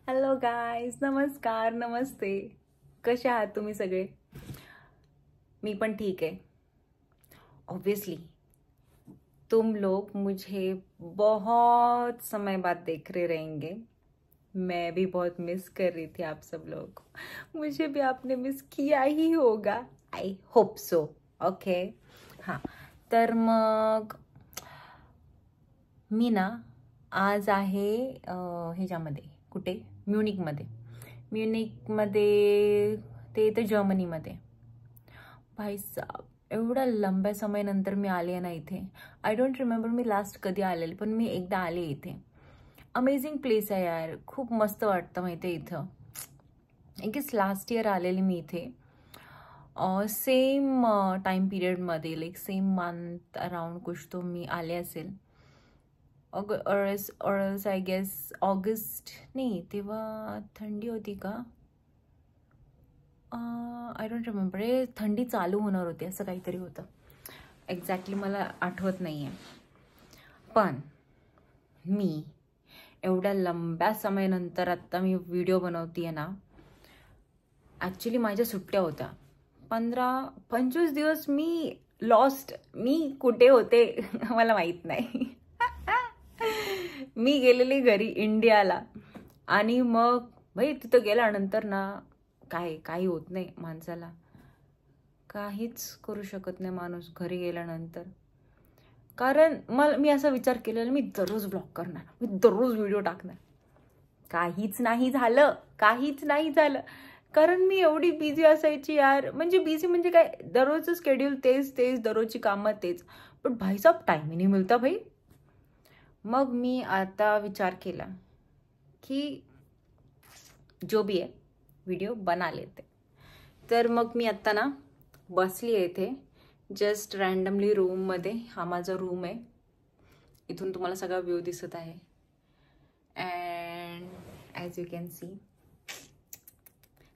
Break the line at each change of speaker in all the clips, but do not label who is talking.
Hello guys, नमस्कार, नमस्ते. कसे आहात तुम्ही सगळे? मी पण ठीक है. ऑब्वियसली तुम लोग मुझे बहुत समय बाद देख रहे रहेंगे. मैं भी बहुत मिस कर रही थी आप सब लोग को. मुझे भी आपने मिस किया ही होगा. I hope so. ओके. हां, तर मग मी ना आज आहे ह्याच्यामध्ये, कुठे, म्युनिकमध्ये. ते तर जर्मनीमध्ये. भाई साहब, एवढ्या लंब्या समयानंतर मी आले ना इथे. I don't remember me last कधी आलेले, पण मी एकदा आले इथे. अमेझिंग प्लेस आहे यार, खूप मस्त वाटतं माहिती आहे इथं. आय गेस लास्ट इयर आलेली मी इथे. सेम टाइम पिरियडमध्ये, लाईक सेम मंथ अराउंड कुछ तो मी आले असेल. और आय गेस ऑगस्ट, नाही तेव्हा थंडी होती का, आय डोंट रिमेंबर. हे थंडी चालू होणार होती असं काहीतरी होतं. एक्झॅक्टली मला आठवत नाही आहे. पण मी एवढ्या लंब्या समयानंतर आत्ता मी व्हिडिओ बनवते ना. ॲक्च्युली माझ्या सुट्ट्या होत्या 15-25 दिवस. मी लॉस्ट. मी कुठे होते मला माहीत नाही. मी गेलेली घरी इंडियाला. आणि मग भाई तिथं गेल्यानंतर ना काही होत नाही माणसाला. काहीच करू शकत नाही माणूस घरी गेल्यानंतर. कारण मी असा विचार केलेला, मी दररोज ब्लॉग करणार, मी दररोज व्हिडिओ टाकणार. काहीच नाही झालं. कारण मी एवढी बिझी असायची यार. म्हणजे बिझी म्हणजे काय, दररोजचं शेड्यूल तेच, दररोजची कामं तेच. पण भाईसाब टाइम ही नाही मिळता भाई. मग मी आता विचार केला की जो भी आहे व्हिडिओ बना लेते. तर मग मी आत्ता ना बसली आहे इथे जस्ट रँडमली रूममध्ये. हा माझा रूम आहे. इथून तुम्हाला सगळा व्ह्यू दिसत आहे. And as you can see,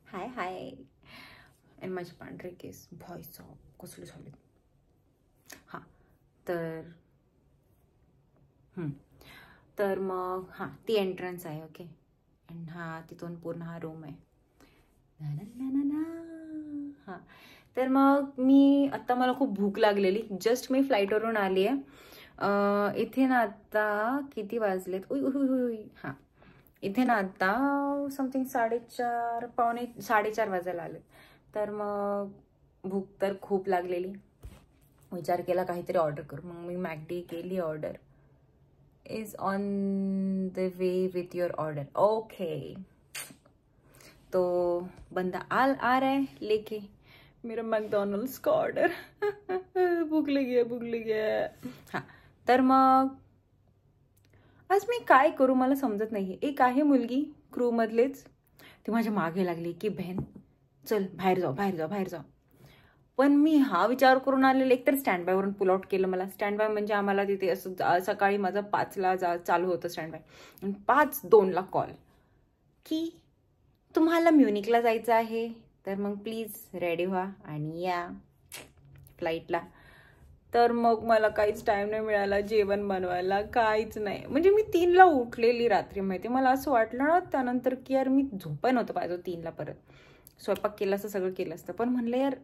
high and माझे पांढरे केस भॉईस कसले झाले. हां, तर मग हां, ती एंट्रन्स आहे. ओके. अँड हा तिथून पूर्ण हा रूम आहे. हां, तर मग मी आत्ता, मला खूप भूक लागलेली. जस्ट मी फ्लाईटवरून आली आहे. इथे ना आत्ता किती वाजलेत, हां, इथे ना आत्ता समथिंग 4:30 पावणे 4:30 वाजायला आले. तर मग भूक तर खूप लागलेली. विचार केला काहीतरी ऑर्डर करू. मग मी मॅकडी केली order. Is on the way with your order. Okay. तो बंदा आ रहा है लेके मेरा मैकडॉनल्ड्स का ऑर्डर. भूक लगी है. हां, तर मग आज मी काय करू मला समजत नाही. एक आहे मुलगी क्रूमधलेच, ती माझ्या मागे लागली की बहन चल बाहेर जाऊ. पण मी हा विचार करून आलेले, एकतर स्टँड बायवरून पुल आउट केलं मला. स्टँड बाय म्हणजे आम्हाला तिथे असं सकाळी माझं 5ला चालू होतं स्टँड बाय. आणि 5:02ला कॉल की तुम्हाला म्युनिकला जायचं आहे, तर मग प्लीज रेडी व्हा आणि या फ्लाईटला. तर मग मला काहीच टाईम नाही मिळाला जेवण बनवायला, काहीच नाही. म्हणजे मी 3ला उठलेली रात्री माहिती. मला असं वाटलं ना त्यानंतर की यार मी झोपाय नव्हतं पाहिजे 3ला. परत स्वयंपाक केला असतं, सगळं केलं असतं. पण म्हणलं यार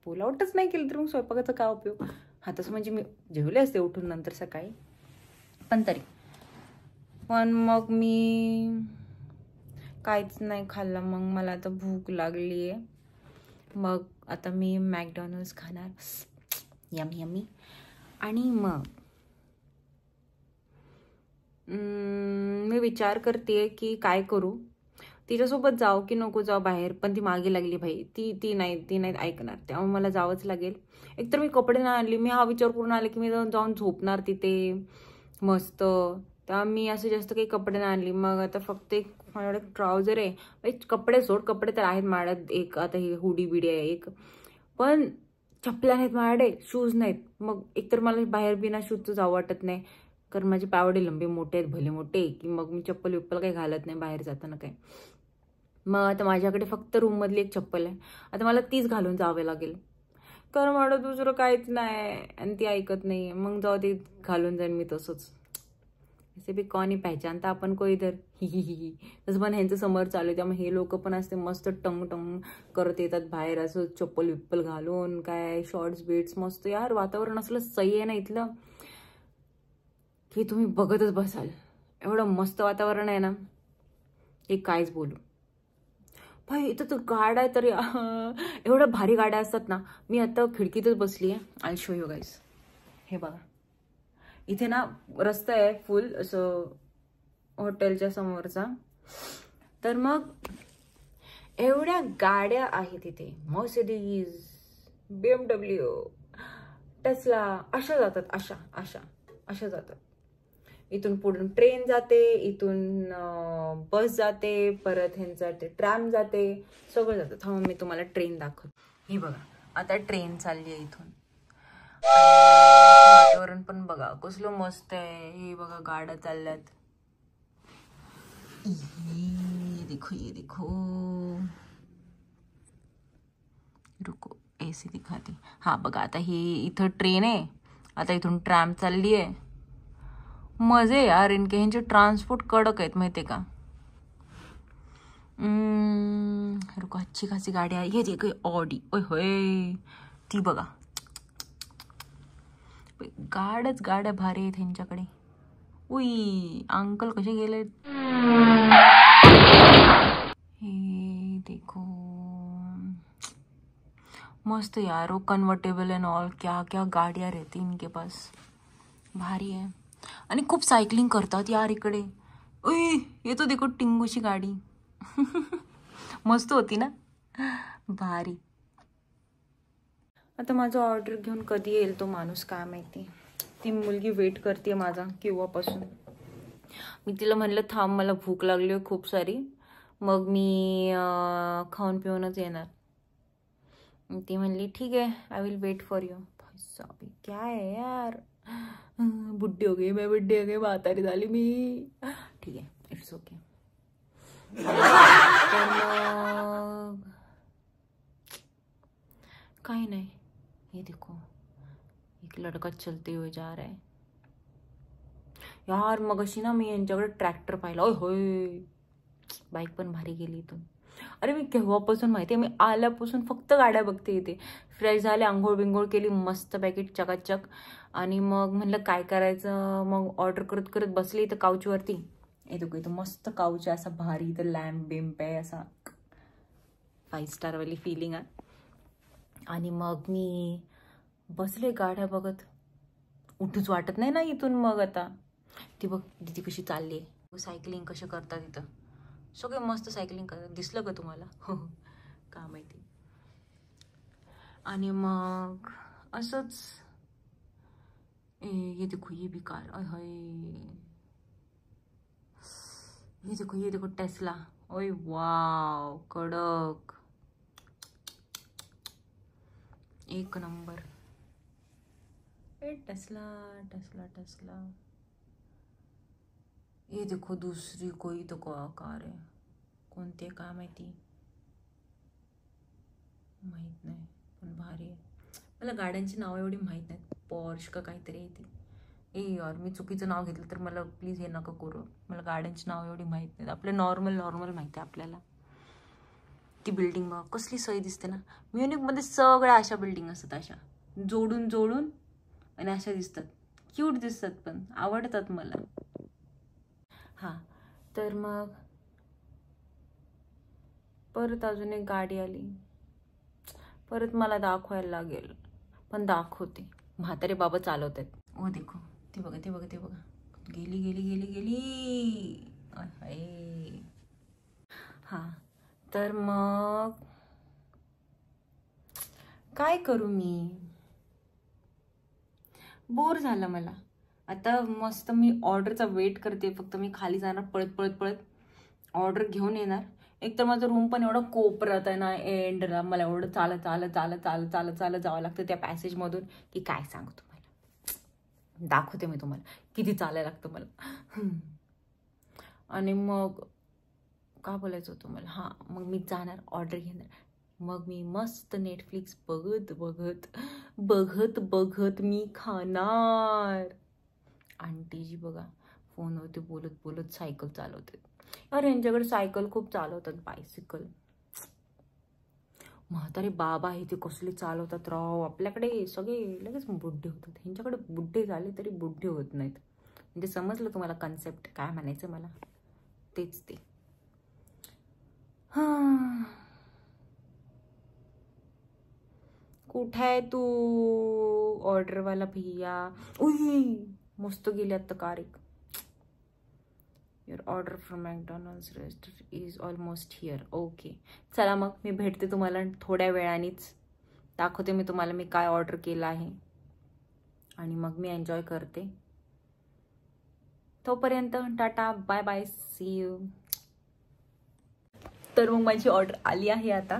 पुल आउटच नाही केलं तर मग स्वयंपाकाचा काय उपयोग. हा, तसं म्हणजे मी जेवले असते उठून नंतर सकाळी, पण मग मी काहीच नाही खाल्लं. मग मला आता भूक लागली आहे. मग आता मी मॅकडॉनल्ड्स खाणार. यमी. आणि मग मी विचार करते की काय करू, तिच्यासोबत जाऊ की नको जाऊ बाहेर. पण ती मागे लागली भाई. ती नाही ऐकणार. त्यामुळे मला जावंच लागेल. एकतर मी कपडे नाही आणले. मी हा विचार करून आले की मी जाऊन झोपणार तिथे मस्त. तेव्हा मी असे जास्त काही कपडे नाही आणली. मग आता फक्त एक माझ्याकडे ट्राउझर आहे. कपडे सोड, कपडे तर आहेत माझ्यात. एक आता ही हुडी बिडी आहे एक. पण चपल्या नाहीत माझ्याकडे, शूज नाहीत. मग एकतर मला बाहेर बिना शूजचं जावं वाटत नाही. कारण माझे पावडे लंबे मोठे आहेत, भले मोठे, की मग मी चप्पल काही घालत नाही बाहेर जाताना काय. मग आता माझ्याकडे फक्त रूममधली एक चप्पल आहे. आता मला तीच घालून जावे लागेल. कारण मला दुसरं काहीच नाही आणि ती ऐकत नाही. मग जाऊ दे, घालून जाईन मी तसंच. ऐसे भी कौन ही पहचानता अपन को इधर ही तसं पण ह्यांचं समोर चालू आहे, त्यामुळे हे लोक पण असते मस्त टंग टंग करत येतात बाहेर, असं चप्पल विप्पल घालून, काय शॉर्ट्स बीट्स. मस्त यार, वातावरण असलं सही आहे ना इथलं की तुम्ही बघतच बसाल. एवढं मस्त वातावरण आहे ना, हे कायच बोलू. भाई इथं तर गाड्या तर एवढ्या भारी गाड्या असतात ना. मी आता खिडकीतच बसली आहे. I show you guys. हे बघा, इथे ना रस्ता आहे फुल असं हॉटेलच्या समोरचा. तर मग एवढ्या गाड्या आहेत इथे. मर्सिडीज, BMW, टेस्ला अशा जातात, अशा अशा अशा जातात. इथून पुढून ट्रेन जाते, इथून बस जाते, परत ह्यांचा ट्रॅम जाते, सगळं जातं. थांबा मी तुम्हाला ट्रेन दाखवते. ही बघा, आता ट्रेन चालली आहे इथून. वातावरण पण बघा कसलं मस्त आहे. हे बघा गाड्या चालल्यात. ये देखो, ये देखो, रुको ऐसे दिखाते. हा बघा, आता ही इथं ट्रेन आहे, आता इथून ट्रॅम चालली आहे. मजे यार इनके, ह्यांचे ट्रान्सपोर्ट कडक आहेत माहितीये का. रुको, अच्छी खासी गाडी आहे. हे देखो ऑडी, ओय होय, ती बघा. गाड्याच गाड्या भारी आहेत ह्यांच्याकडे. उई अंकल कसे गेले. हे देखो मस्त यार, वो कन्वर्टेबल एंड ऑल, क्या क्या गाड़ियाँ रहती इनके पास, भारी है. आणि खूप सायकलिंग करतात यार इकडे. उई ये तो देखो टिंगूची गाडी. मस्त होती ना, भारी. आता माझं ऑर्डर घेऊन कधी येईल तो माणूस काय माहिती. ती मुलगी वेट करते माझा केव्हापासून. मी तिला म्हणलं थांब, मला भूक लागली आहे खूप सारी, मग मी खाऊन पिऊनच येणार. ती म्हणली ठीक आहे, I will wait for you. क्या है यार, बुड्ढी हो गई मैं, बुड्ढी हो गई, म्हातारी झाली मी. ठीक आहे, इट्स ओके. तर मग काही नाही. ये देखो एक लड़का चलते हुए जा रहा है यार. मग अशी ना मी यांच्याकडे ट्रॅक्टर पाहिला. ओय होय, बाईक पण भारी गेली इथून. अरे मी केव्हापासून माहिती आहे, मी आल्यापासून फक्त गाड्या बघते इथे. फ्रेश झाले, आंघोळ बिंघोळ केली मस्त पॅकेट चकाचक, आणि मग म्हणलं काय करायचं, मग ऑर्डर करत करत बसले इथं काउचवरती. हे देखो इथं मस्त काउच आहे, असा भारी. इथं लॅम्प बिम्प आहे, असा 5 स्टारवाली फिलिंग आहे. आणि मग मी बसले गाड्या बघत, उठूच वाटत नाही ना इथून. मग आता ती बघ दिदी कशी चालली आहे, सायकलिंग कशी करतात इथं. सगळे मस्त सायकलिंग करतात. दिसलं का तुम्हाला? हो का माहिती. आणि मग असंच ये देखो ये भी कार, अय ये देखो टेस्ला. ओय वाव, कडक, एक नंबर. Tesla Tesla Tesla. ये देखो दूसरी कोई तो कार आहे, कोणती आहे काय माहिती, माहीत नाही, पण भारी आहे. मला गाड्यांची नावं एवढी माहीत नाहीत. पॉर्श का काहीतरी आहे ती. यार मी चुकीचं नाव घेतलं तर मला प्लीज हे नका करू. मला गाड्यांची नाव एवढी माहीत नाहीत. आपलं नॉर्मल माहिती आहे आपल्याला. ती बिल्डिंग बघ कसली सही दिसते ना. म्युनिकमध्ये सगळ्या अशा बिल्डिंग असतात, अशा जोडून जोडून, आणि अशा दिसतात, क्यूट दिसतात, पण आवडतात मला. हां, तर मग परत अजून एक गाडी आली. परत मला दाखवायला लागेल, पण दाखवते. म्हातारे बाबा चालवत आहेत. ओ देखो, ते बघा ते बघा ते बघा, गेली गेली गेली गेली. हां, तर मग काय करू मी, बोर झालं मला आता. मस्त मी ऑर्डरचा वेट करते. फक्त मी खाली जाणार, पळत पळत पळत ऑर्डर घेऊन येणार. एक तर माझं रूम पण एवढं कोपऱ्यात आहे ना एंडला. मला एवढं चालत चालत चालत चालत चालत चालत जावं लागतं त्या पॅसेजमधून, की काय सांगू तुम्हाला. दाखवते मी तुम्हाला किती चालायला लागतं मला. आणि मग का बोलायचं होतं मला. हां, मग मी जाणार, ऑर्डर घेणार. मग मी मस्त नेटफ्लिक्स बघत बघत बघत बघत मी खाणार. आंटीजी बघा फोनवरती बोलत बोलत सायकल चालवते. अरे यांच्याकडे सायकल खूप चालवतात, बायसिकल. म्हातारे बाबा आहे ते कसले चालवतात राव. आपल्याकडे सगळे लगेच बुड्ढे होतात, ह्यांच्याकडे बुड्ढे झाले तरी बुड्ढे होत नाहीत. म्हणजे समजलं तुम्हाला कन्सेप्ट काय म्हणायचं मला, तेच ते. हां, कुठे आहे तू ऑर्डरवाला भैया? उई मस्त गेली आता कार एक. Your order from McDonald's restaurant is almost here. Okay, चला मग मी भेटते तुम्हाला थोड्या वेळानेच. दाखवते मी तुम्हाला मी काय ऑर्डर केलं आहे आणि मग मी एन्जॉय करते. तोपर्यंत टाटा, बाय बाय, सी यू. तर मग माझी ऑर्डर आली आहे आता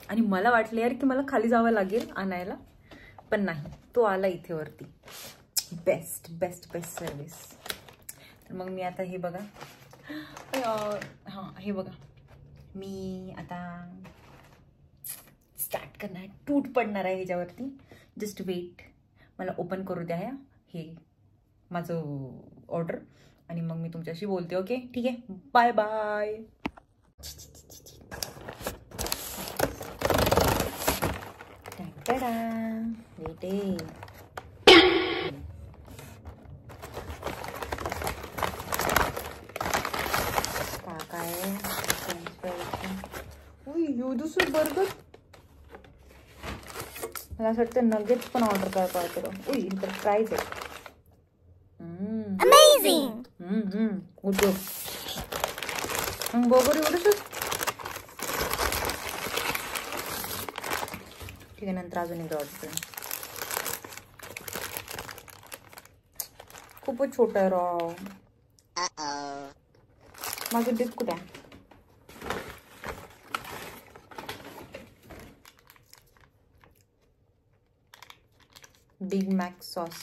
आणि मला वाटलं यार की मला खाली जावं लागेल आणायला, पण नाही, तो आला इथे वरती. Best best best service. तर मग मी आता हे बघा, हां हे बघा, मी आता स्टार्ट करणार आहे, टूट पडणार आहे ह्याच्यावरती. जस्ट वेट, मला ओपन करू द्या हे माझं ऑर्डर आणि मग मी तुमच्याशी बोलते. ओके ठीक आहे, बाय बाय. बेटे काय दुसरं बर्गर, मला असं वाटतं नगेट्स पण ऑर्डर करता येतं. तर प्राईज आहे. अमेझिंग. उद्योग बर्गर एवढंच. ठीक आहे, नंतर अजून एकदा ऑर्डर करेन. खूपच छोटा आहे राव. माझं डिश कुठे आहे? Big Mac sauce.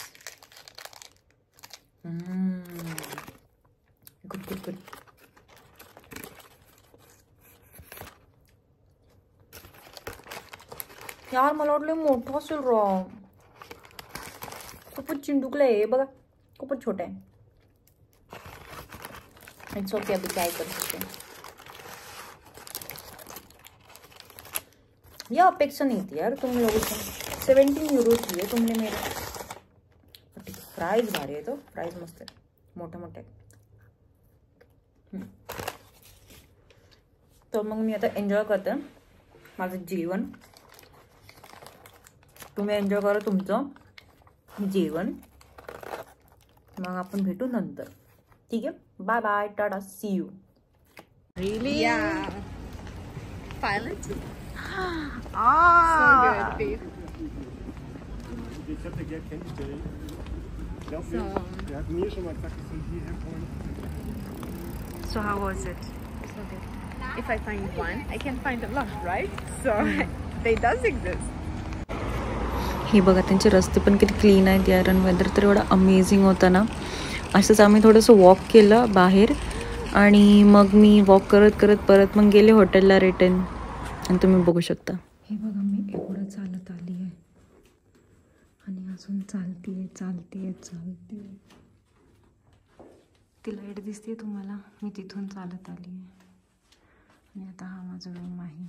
Good good good. यार मला वाटलं मोठं असेल राव. खूपच चिंडुकलं आहे बघा, खूपच छोटा आहे. इट्स ओके, अभी काय करू शकते. या अपेक्षा नहीं थी यार तुम लोगों से. 17 यूरो दिए तुमने मेरे. प्राइस भारी है, तो प्राइस मस्त है, मोठे मोठे. तर मग मी आता एन्जॉय करते माझं जेवण. तुम्ही एन्जॉय करा तुमचं जेवण, मग आपण भेटू नंतर. ठीक आहे, बाय बाय, टाटा, see you.
Really? Yeah. Pilot? So good, babe.
Ich hätte gerne kennengelernt. Ich glaube,
So.
wir hatten mir schon mal gesagt, dass wir hierher wollen.
So how was it? So good. If I find one, I can find a lot, right? So they does exist.
हे बघा त्यांचे रस्ते पण किती clean आहेत यार, आणि weather तर एवढं अमेझिंग होतं ना. असंच आम्ही थोडंसं वॉक केलं बाहेर आणि मग मी वॉक करत करत परत मग गेले हॉटेलला रिटर्न. आणि तुम्ही बघू शकता हे बघा, मी एवढं चालत आली आहे आणि अजून चालतीये. ती लाईट दिसते तुम्हाला, मी तिथून चालत आली आहे आणि आता हा माझा रूम आहे.